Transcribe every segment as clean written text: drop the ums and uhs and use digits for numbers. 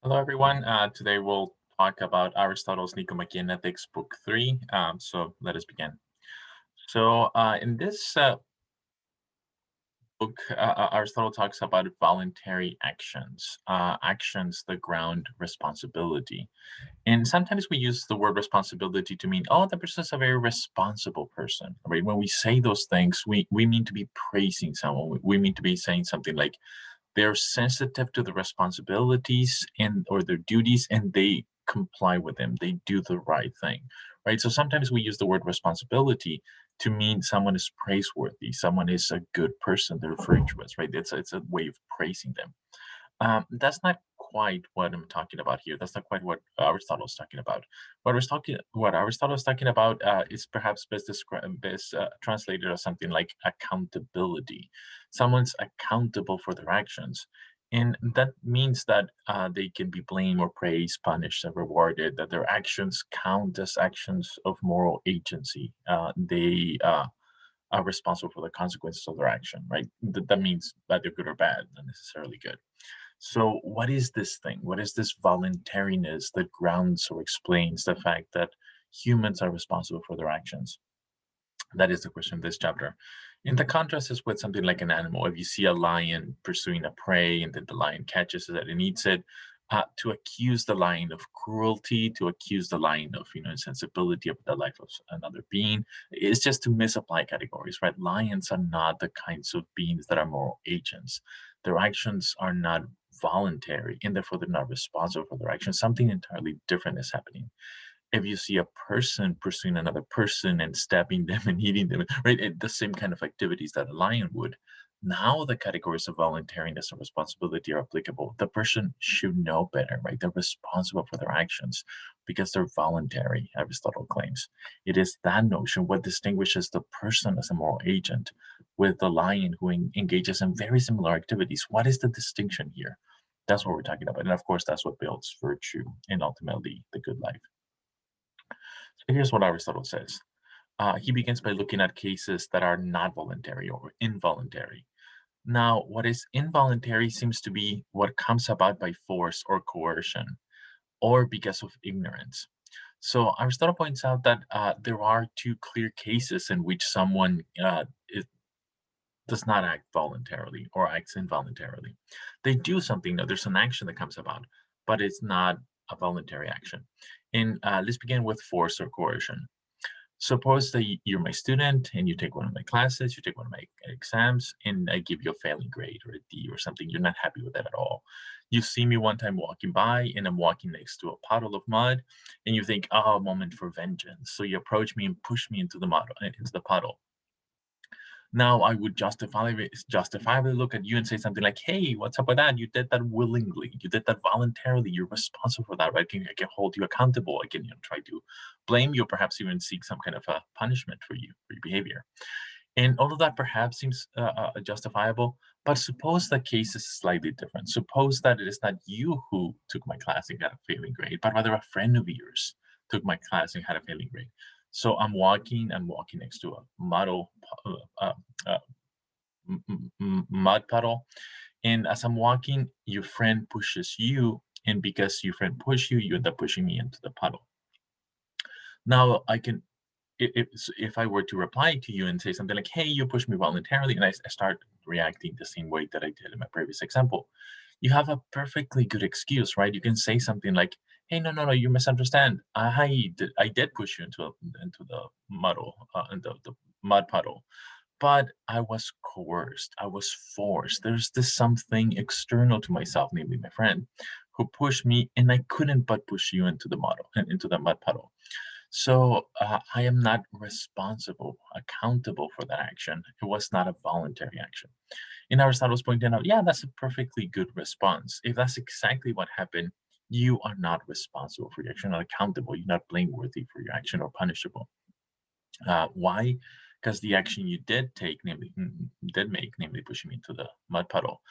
Hello, everyone. Today we'll talk about Aristotle's Nicomachean Ethics, Book 3. So let us begin. In this book, Aristotle talks about voluntary actions, actions that ground responsibility. And sometimes we use the word responsibility to mean, oh, the person is a very responsible person, right? When we say those things, we mean to be praising someone. We mean to be saying something like, they're sensitive to the responsibilities and or their duties, and they comply with them. They do the right thing, right? So sometimes we use the word responsibility to mean someone is praiseworthy, someone is a good person, they're virtuous, right? It's a way of praising them. That's not quite what I'm talking about here. That's not quite what Aristotle's talking about. What Aristotle's talking about is perhaps best translated as something like accountability. Someone's accountable for their actions, and that means that they can be blamed or praised, punished, and rewarded. That their actions count as actions of moral agency. They are responsible for the consequences of their action. Right? That means that they're good or bad, not necessarily good. So, what is this thing? What is this voluntariness that grounds or explains the fact that humans are responsible for their actions? That is the question of this chapter. In the contrast is with something like an animal. If you see a lion pursuing a prey and then the lion catches it and eats it, to accuse the lion of cruelty, to accuse the lion of insensibility of the life of another being, is just to misapply categories, right? Lions are not the kinds of beings that are moral agents. Their actions are not voluntary, and therefore they're not responsible for their actions. Something entirely different is happening if you see a person pursuing another person and stabbing them and eating them, right? The same kind of activities that a lion would. Now the categories of voluntariness and responsibility are applicable. The person should know better, right? They're responsible for their actions because they're voluntary, Aristotle claims. It is that notion what distinguishes the person as a moral agent with the lion who engages in very similar activities. What is the distinction here? That's what we're talking about. And of course, that's what builds virtue and ultimately the good life. So here's what Aristotle says. He begins by looking at cases that are not voluntary or involuntary. Now, what is involuntary seems to be what comes about by force or coercion or because of ignorance. So Aristotle points out that there are two clear cases in which someone does not act voluntarily or acts involuntarily. They do something, no, there's an action that comes about, but it's not a voluntary action. And let's begin with force or coercion. Suppose that you're my student and you take one of my classes, you take one of my exams, and I give you a failing grade or a D or something. You're not happy with that at all. You see me one time walking by and I'm walking next to a puddle of mud, and you think, oh, a moment for vengeance. So you approach me and push me into into the puddle. Now I would justifiably look at you and say something like, "Hey, what's up with that? You did that willingly. You did that voluntarily. You're responsible for that, right? I can hold you accountable. I can try to blame you, perhaps even seek some kind of a punishment for you for your behavior." And all of that perhaps seems justifiable. But suppose the case is slightly different. Suppose that it is not you who took my class and got a failing grade, but rather a friend of yours took my class and had a failing grade. So I'm walking next to a uh, uh, mud puddle. And as I'm walking, your friend pushes you. And because your friend pushed you, you end up pushing me into the puddle. Now, if I were to reply to you and say something like, "Hey, you pushed me voluntarily," and I start reacting the same way that I did in my previous example, you have a perfectly good excuse, right? You can say something like, "Hey, no, no, no, you misunderstand. I did push you into the muddle, into the mud puddle, but I was coerced. I was forced. There's this something external to myself, namely my friend, who pushed me, and I couldn't but push you into the muddle and into the mud puddle." So I am not responsible, accountable for that action. It was not a voluntary action. And Aristotle's pointing out, yeah, that's a perfectly good response. If that's exactly what happened, you are not responsible for your action, not accountable. You're not blameworthy for your action or punishable. Why? Because the action you did take, did make, namely pushing me into the mud puddle,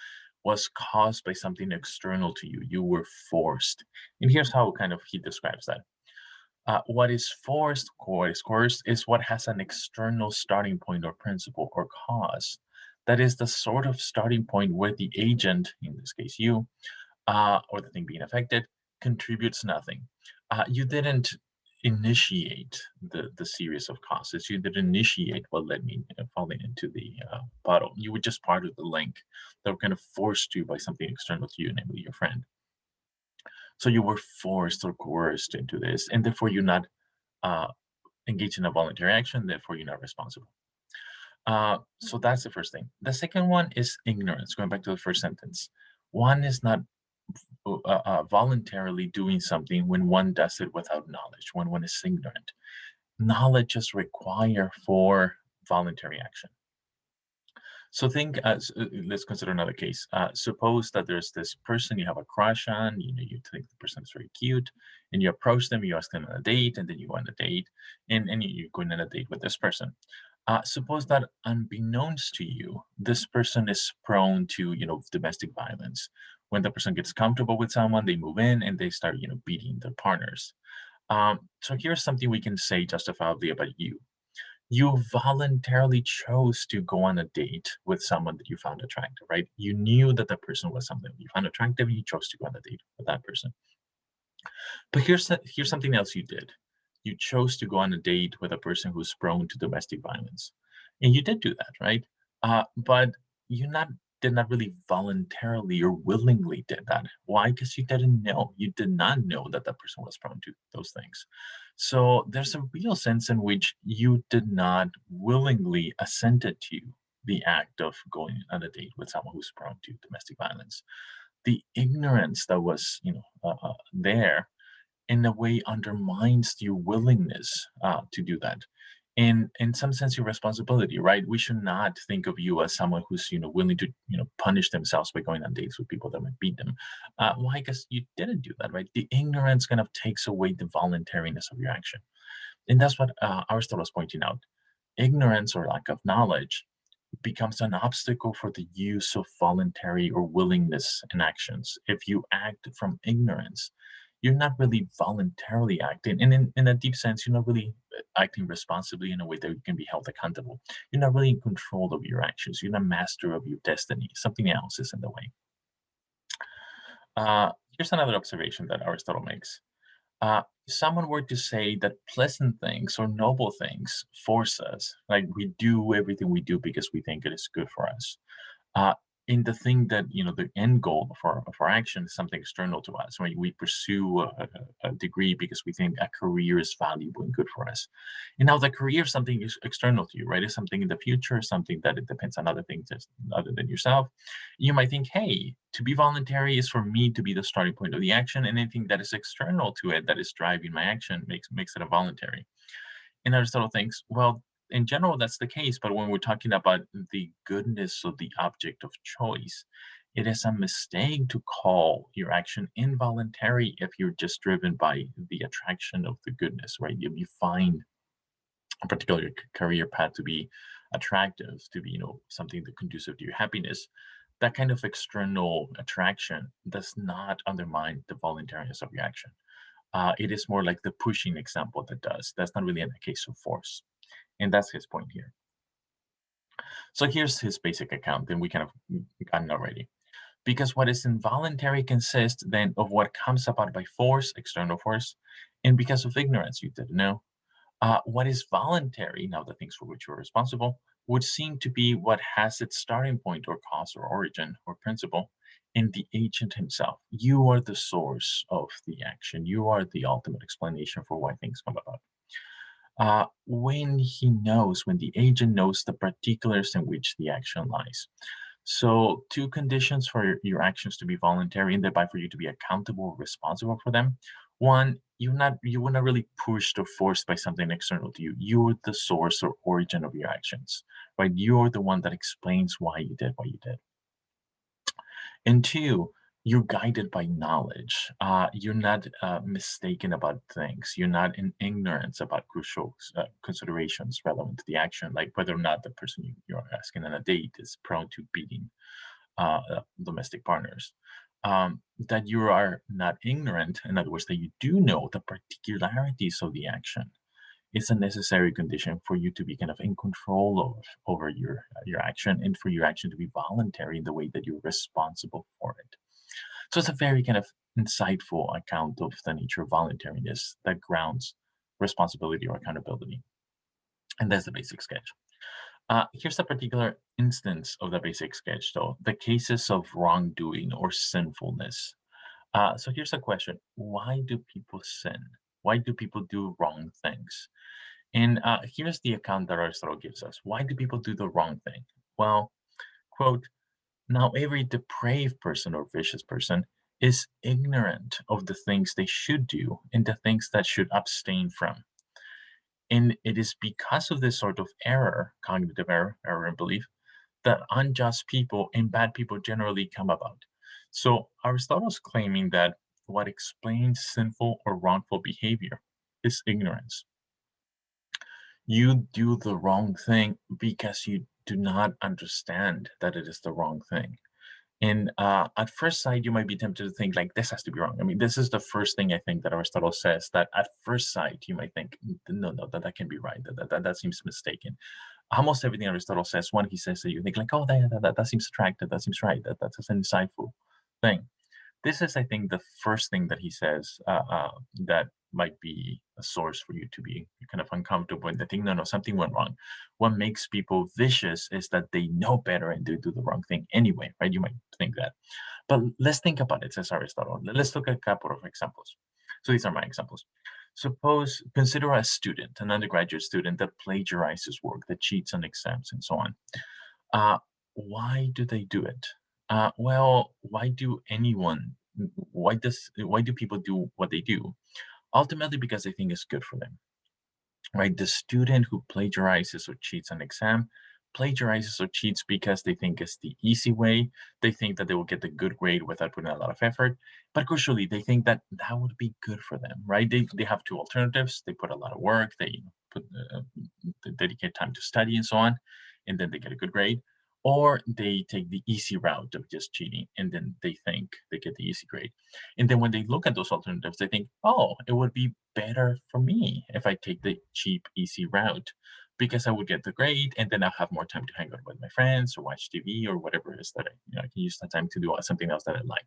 was caused by something external to you. You were forced. And here's how kind of he describes that. What is forced, or what is coerced, is what has an external starting point or principle or cause. That is the sort of starting point where the agent, in this case you, or the thing being affected, contributes nothing. You didn't initiate the series of causes. You didn't initiate what led me falling into the puddle. You were just part of the link that were kind of forced to by something external to you, namely your friend. So you were forced or coerced into this, and therefore you're not uh, engaged in a voluntary action. Therefore, you're not responsible. So that's the first thing. The second one is ignorance. Going back to the first sentence, one is not voluntarily doing something when one does it without knowledge, when one is ignorant. Knowledge is required for voluntary action. So let's consider another case. Suppose that there's this person you have a crush on, you think the person is very cute, and you approach them, you ask them on a date, and then you go on a date, and you're going on a date with this person. Suppose that unbeknownst to you, this person is prone to, domestic violence. When the person gets comfortable with someone, they move in and they start, beating their partners. So here's something we can say justifiably about you. You voluntarily chose to go on a date with someone that you found attractive, right? You knew that that person was something you found attractive, and you chose to go on a date with that person. But here's something else you did. You chose to go on a date with a person who's prone to domestic violence, and you did do that, right? But you not did not really voluntarily or willingly did that. Why? Because you didn't know. You did not know that that person was prone to those things. So there's a real sense in which you did not willingly assented to the act of going on a date with someone who's prone to domestic violence. The ignorance that was, there in a way undermines your willingness to do that. And in some sense, your responsibility, right? We should not think of you as someone who's, willing to, punish themselves by going on dates with people that might beat them. Why? Because you didn't do that, right? The ignorance kind of takes away the voluntariness of your action. And that's what Aristotle is pointing out. Ignorance or lack of knowledge becomes an obstacle for the use of voluntary or willingness in actions. If you act from ignorance, you're not really voluntarily acting. And in a deep sense, you're not really acting responsibly in a way that you can be held accountable. You're not really in control of your actions. You're not master of your destiny. Something else is in the way. Here's another observation that Aristotle makes. Someone were to say that pleasant things or noble things force us, like we do everything we do because we think it is good for us. Uh, in the thing that, the end goal of our action is something external to us, right? We pursue a degree because we think a career is valuable and good for us. And now the career is something is external to you, right? It's something in the future, something that it depends on other things other than yourself. You might think, hey, to be voluntary is for me to be the starting point of the action, and anything that is external to it that is driving my action makes it a voluntary. And Aristotle thinks, well, in general, that's the case. But when we're talking about the goodness of the object of choice, it is a mistake to call your action involuntary if you're just driven by the attraction of the goodness, right? If you find a particular career path to be attractive, to be, something that conducive to your happiness, that kind of external attraction does not undermine the voluntariness of your action. It is more like the pushing example that does. That's not really in a case of force. And that's his point here. So here's his basic account, and we kind of gotten already. Because what is involuntary consists then of what comes about by force, external force, and because of ignorance, you didn't know. What is voluntary, now the things for which you're responsible, would seem to be what has its starting point or cause or origin or principle in the agent himself. You are the source of the action. You are the ultimate explanation for why things come about. When the agent knows the particulars in which the action lies. So, two conditions for your actions to be voluntary and thereby for you to be accountable or responsible for them. One, you were not really pushed or forced by something external to you. You're the source or origin of your actions, right? You're the one that explains why you did what you did. And two, you're guided by knowledge. You're not mistaken about things. You're not in ignorance about crucial considerations relevant to the action, like whether or not the person you're asking on a date is prone to beating domestic partners. That you are not ignorant, in other words, that you do know the particularities of the action, is a necessary condition for you to be kind of in control of over your action and for your action to be voluntary in the way that you're responsible for it. So it's a very kind of insightful account of the nature of voluntariness that grounds responsibility or accountability. And that's the basic sketch. Here's a particular instance of the basic sketch, though the cases of wrongdoing or sinfulness. So here's a question: why do people sin? Why do people do wrong things? And here's the account that Aristotle gives us. Why do people do the wrong thing? Well, quote, now every depraved person or vicious person is ignorant of the things they should do and the things that should abstain from. And it is because of this sort of error, cognitive error in belief, that unjust people and bad people generally come about. So Aristotle's claiming that what explains sinful or wrongful behavior is ignorance. You do the wrong thing because you do not understand that it is the wrong thing. And at first sight, you might be tempted to think like this has to be wrong. I mean, this is the first thing I think that Aristotle says that at first sight you might think, no, no, that can be right. That seems mistaken. Almost everything Aristotle says, when he says that you think like, oh, that seems attractive, that seems right, that's an insightful thing. This is, I think, the first thing that he says that might be a source for you to be kind of uncomfortable and think, no, no, something went wrong. What makes people vicious is that they know better and they do the wrong thing anyway, right? You might think that. But let's think about it, says Aristotle. Let's look at a couple of examples. So these are my examples. Suppose, consider a student, an undergraduate student that plagiarizes work, that cheats on exams, and so on. Uh, why do they do it? Well, why do anyone? Why do people do what they do? Ultimately, because they think it's good for them, right? The student who plagiarizes or cheats an exam plagiarizes or cheats because they think it's the easy way. They think that they will get the good grade without putting a lot of effort. But crucially, they think that that would be good for them, right? They have two alternatives. They put a lot of work. They put they dedicate time to study and so on, and then they get a good grade. Or they take the easy route of just cheating, and then they think they get the easy grade. And then when they look at those alternatives, they think, oh, it would be better for me if I take the cheap, easy route because I would get the grade and then I'll have more time to hang out with my friends or watch TV or whatever it is that I can use that time to do something else that I like,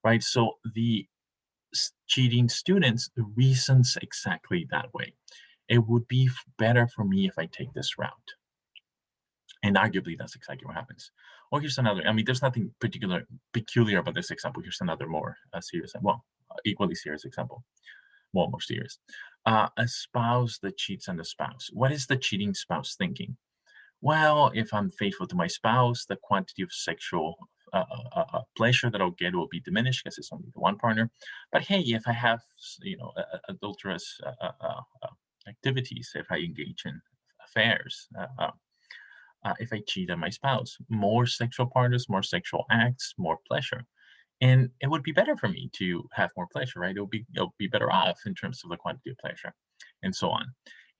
right? So the cheating students reasons exactly that way. It would be better for me if I take this route. And arguably, that's exactly what happens. Or here's another. I mean, there's nothing peculiar about this example. Here's another more serious, well, equally serious example. Well, more serious. A spouse that cheats on the spouse. What is the cheating spouse thinking? Well, if I'm faithful to my spouse, the quantity of sexual pleasure that I'll get will be diminished because it's only the one partner. But hey, if I have, adulterous activities, if I engage in affairs, if I cheat on my spouse, more sexual partners, more sexual acts, more pleasure. And it would be better for me to have more pleasure, right? It'll be better off in terms of the quantity of pleasure, and so on.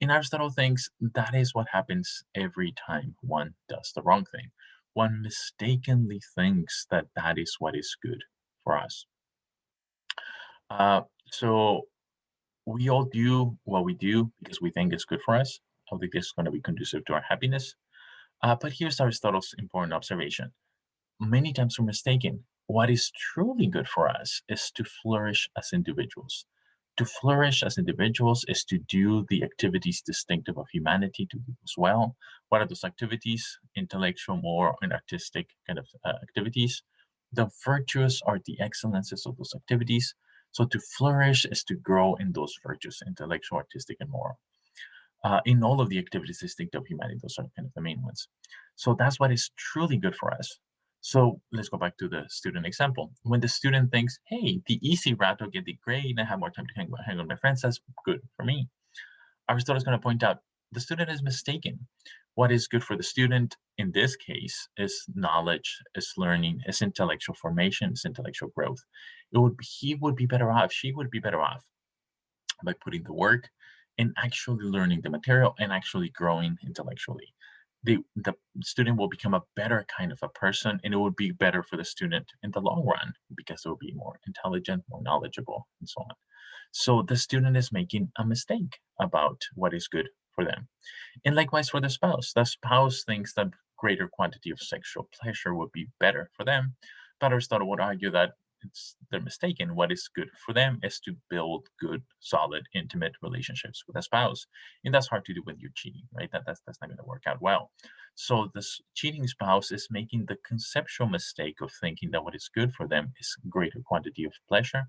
And Aristotle thinks that is what happens every time one does the wrong thing. One mistakenly thinks that that is what is good for us. So we all do what we do because we think it's good for us. I think this is going to be conducive to our happiness. But here's Aristotle's important observation. Many times we're mistaken. What is truly good for us is to flourish as individuals. To flourish as individuals is to do the activities distinctive of humanity to do as well. What are those activities? Intellectual, moral, and artistic kind of activities. The virtues are the excellences of those activities. So to flourish is to grow in those virtues, intellectual, artistic, and moral. In all of the activities distinct of humanity, those are kind of the main ones. So that's what is truly good for us. So let's go back to the student example. When the student thinks, hey, the easy route will get the grade and I have more time to hang with my friends, that's good for me. Aristotle is going to point out the student is mistaken. What is good for the student in this case is knowledge, is learning, is intellectual formation, is intellectual growth. He would be better off, she would be better off by putting the work and actually learning the material and actually growing intellectually. The student will become a better kind of a person, and it would be better for the student in the long run because it will be more intelligent, more knowledgeable, and so on. So the student is making a mistake about what is good for them. And likewise for the spouse thinks that greater quantity of sexual pleasure would be better for them. But Aristotle would argue that they're mistaken. What is good for them is to build good, solid, intimate relationships with a spouse, and that's hard to do when you're cheating, right? That's not going to work out well. So this cheating spouse is making the conceptual mistake of thinking that what is good for them is greater quantity of pleasure,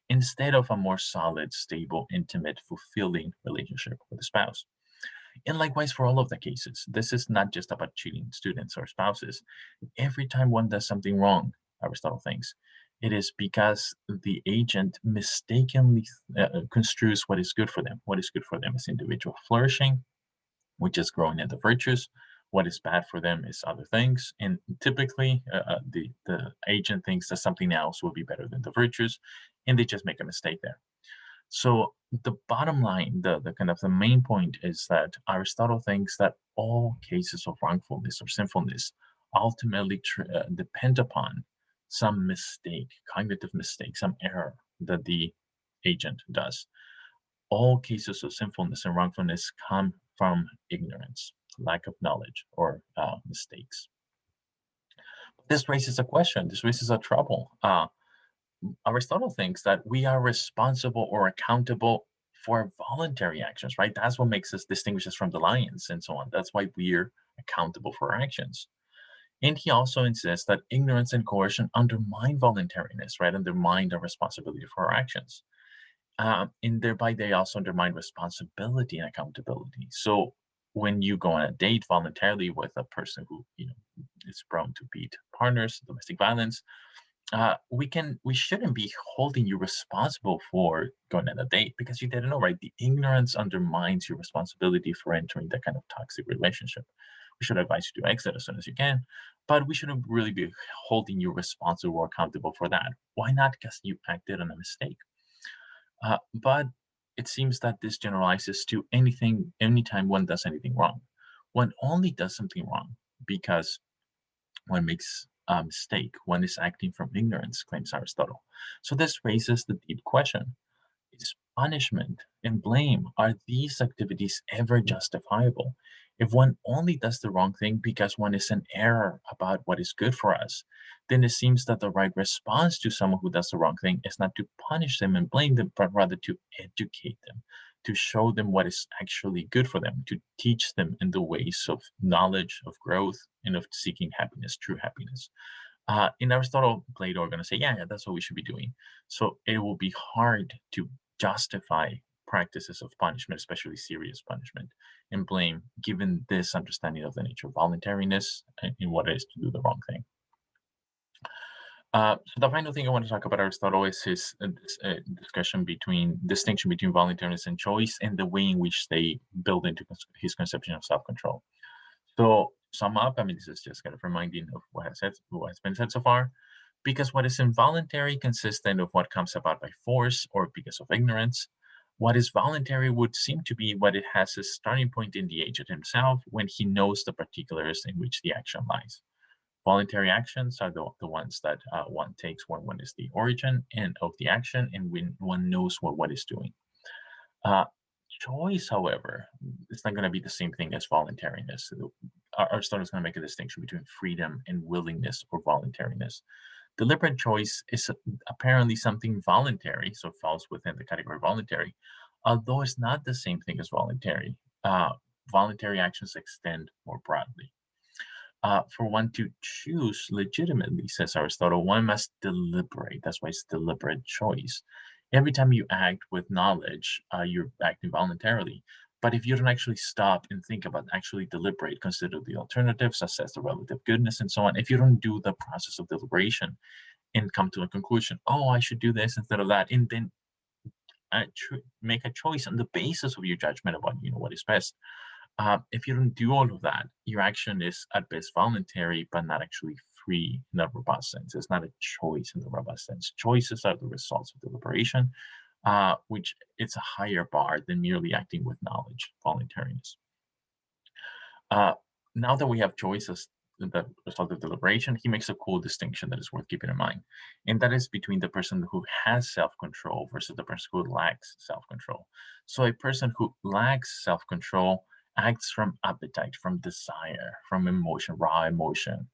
instead of a more solid, stable, intimate, fulfilling relationship with the spouse. And likewise for all of the cases, this is not just about cheating students or spouses. Every time one does something wrong, Aristotle thinks, it is because the agent mistakenly construes what is good for them. What is good for them is individual flourishing, which is growing in the virtues. What is bad for them is other things. And typically, the agent thinks that something else will be better than the virtues, and they just make a mistake there. So the bottom line, the kind of the main point is that Aristotle thinks that all cases of wrongfulness or sinfulness ultimately depend upon some mistake, cognitive mistake, some error that the agent does. All cases of sinfulness and wrongfulness come from ignorance, lack of knowledge, or mistakes. This raises a question. This raises a trouble. Aristotle thinks that we are responsible or accountable for voluntary actions, right? That's what makes us distinguish us from the lions and so on. That's why we're accountable for our actions. And he also insists that ignorance and coercion undermine voluntariness, right? Undermine the responsibility for our actions. And thereby they also undermine responsibility and accountability. So when you go on a date voluntarily with a person who, is prone to beat partners, domestic violence, we shouldn't be holding you responsible for going on a date because you didn't know, right? The ignorance undermines your responsibility for entering that kind of toxic relationship. We should advise you to exit as soon as you can, but we shouldn't really be holding you responsible or accountable for that. Why not? Because you acted on a mistake. But it seems that this generalizes to anything, anytime one does anything wrong. One only does something wrong because one makes a mistake. One is acting from ignorance, claims Aristotle. So this raises the deep question: is punishment and blame, are these activities ever justifiable? If one only does the wrong thing because one is in error about what is good for us, then it seems that the right response to someone who does the wrong thing is not to punish them and blame them, but rather to educate them, to show them what is actually good for them, to teach them in the ways of knowledge, of growth, and of seeking happiness, true happiness. In Aristotle, Plato are going to say, yeah, that's what we should be doing. So it will be hard to justify practices of punishment, especially serious punishment, and blame, given this understanding of the nature of voluntariness and in what it is to do the wrong thing. So the final thing I want to talk about Aristotle is his distinction between voluntariness and choice, and the way in which they build into his conception of self-control. So sum up, I mean, this is just kind of reminding of what has been said so far, because what is involuntary consistent of what comes about by force or because of ignorance. What is voluntary would seem to be what it has a starting point in the agent himself when he knows the particulars in which the action lies. Voluntary actions are the ones that one takes when one is the origin and of the action and when one knows what one is doing. Uh, Choice, however, it's not going to be the same thing as voluntariness. Aristotle is going to make a distinction between freedom and willingness or voluntariness. Deliberate choice is apparently something voluntary, so falls within the category voluntary, although it's not the same thing as voluntary. Voluntary actions extend more broadly. For one to choose legitimately, says Aristotle, one must deliberate. That's why it's deliberate choice. Every time you act with knowledge, you're acting voluntarily. But if you don't actually stop and think about actually deliberate, consider the alternatives, assess the relative goodness, and so on, if you don't do the process of deliberation and come to a conclusion, oh, I should do this instead of that, and then make a choice on the basis of your judgment about what is best, if you don't do all of that, your action is at best voluntary, but not actually free in a robust sense. It's not a choice in the robust sense. Choices are the results of deliberation, which it's a higher bar than merely acting with knowledge, voluntariness. Uh, Now that we have choices, the result of deliberation, he makes a cool distinction that is worth keeping in mind. And that is between the person who has self-control versus the person who lacks self-control. So a person who lacks self-control acts from appetite, from desire, from emotion, raw emotion,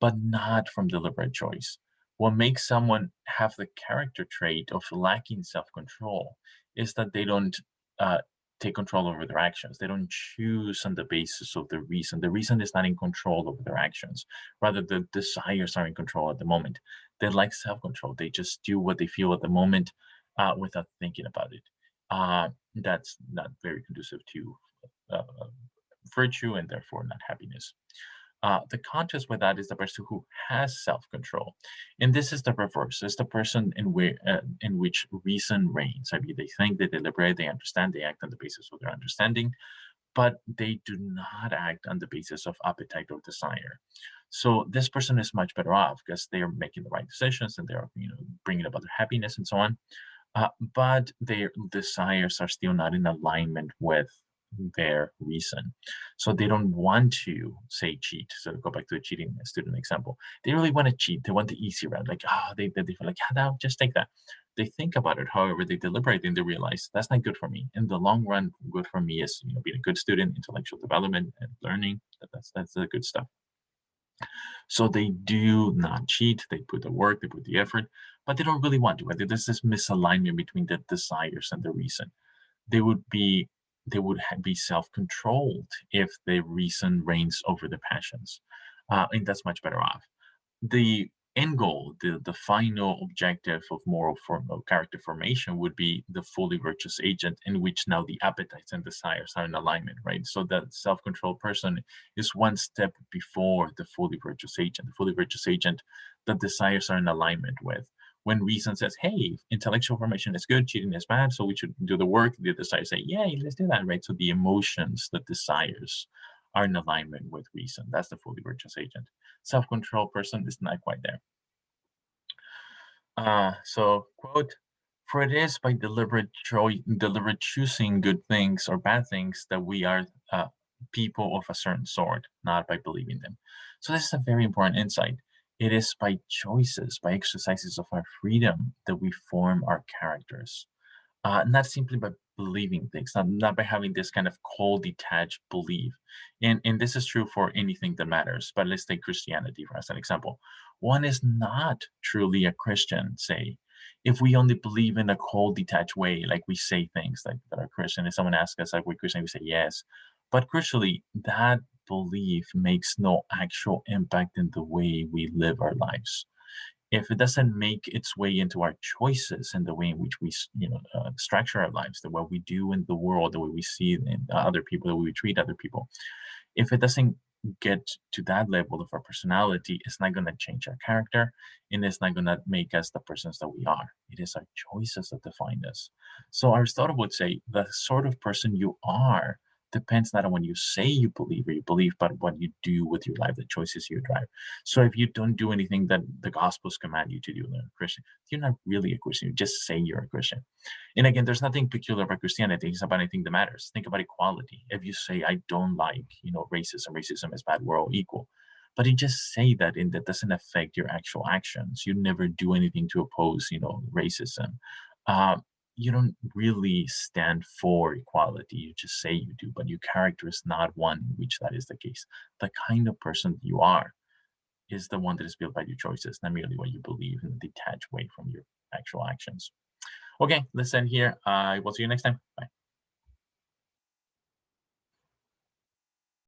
but not from deliberate choice. What makes someone have the character trait of lacking self-control is that they don't uh, take control over their actions. They don't choose on the basis of the reason. The reason is not in control over their actions. Rather, the desires are in control at the moment. They like self-control. They just do what they feel at the moment without thinking about it. That's not very conducive to virtue and therefore not happiness. The contrast with that is the person who has self-control, and this is the reverse. It's the person in which reason reigns. I mean, they think, they deliberate, they understand, they act on the basis of their understanding, but they do not act on the basis of appetite or desire. So this person is much better off because they are making the right decisions and they are, bringing about their happiness and so on. But their desires are still not in alignment with their reason. So they don't want to say cheat. So go back to the cheating student example. They really want to cheat. They want the easy route. Like, they feel like, yeah, no, just take that. They think about it. However, they deliberate and they realize that's not good for me. In the long run, good for me is, being a good student, intellectual development and learning. That's the good stuff. So they do not cheat. They put the work, they put the effort, but they don't really want to. Right? There's this misalignment between the desires and the reason. They would be be self-controlled if the reason reigns over the passions, and that's much better off. The end goal, the final objective of of character formation would be the fully virtuous agent in which now the appetites and desires are in alignment, right? So that self-controlled person is one step before the fully virtuous agent. The fully virtuous agent, the desires are in alignment with. When reason says, hey, intellectual formation is good, cheating is bad, so we should do the work, the desires say, yay, let's do that, right? So the emotions, the desires are in alignment with reason. That's the fully virtuous agent. Self-control person is not quite there. So quote, for it is by deliberate choosing good things or bad things that we are people of a certain sort, not by believing them. So this is a very important insight. It is by choices, by exercises of our freedom that we form our characters, not simply by believing things, not by having this kind of cold, detached belief. And this is true for anything that matters. But let's take Christianity for as an example. One is not truly a Christian, say, if we only believe in a cold, detached way, like we say things like that are Christian. If someone asks us, like, we're Christian, we say yes. But crucially, that belief makes no actual impact in the way we live our lives. If it doesn't make its way into our choices and the way in which we structure our lives, the way we do in the world, the way we see in other people, the way we treat other people, if it doesn't get to that level of our personality, it's not going to change our character and it's not going to make us the persons that we are. It is our choices that define us. So Aristotle would say the sort of person you are depends not on what you say you believe, but what you do with your life, the choices you drive. So if you don't do anything that the gospels command you to do, then a Christian, you're not really a Christian. You just say you're a Christian. And again, there's nothing peculiar about Christianity. It's about anything that matters. Think about equality. If you say, I don't like, racism is bad, we're all equal. But you just say that and that doesn't affect your actual actions. You never do anything to oppose, racism. Uh, you don't really stand for equality. You just say you do, but your character is not one in which that is the case. The kind of person you are is the one that is built by your choices, not merely what you believe in a detached way from your actual actions. Okay, let's end here. I will see you next time. Bye.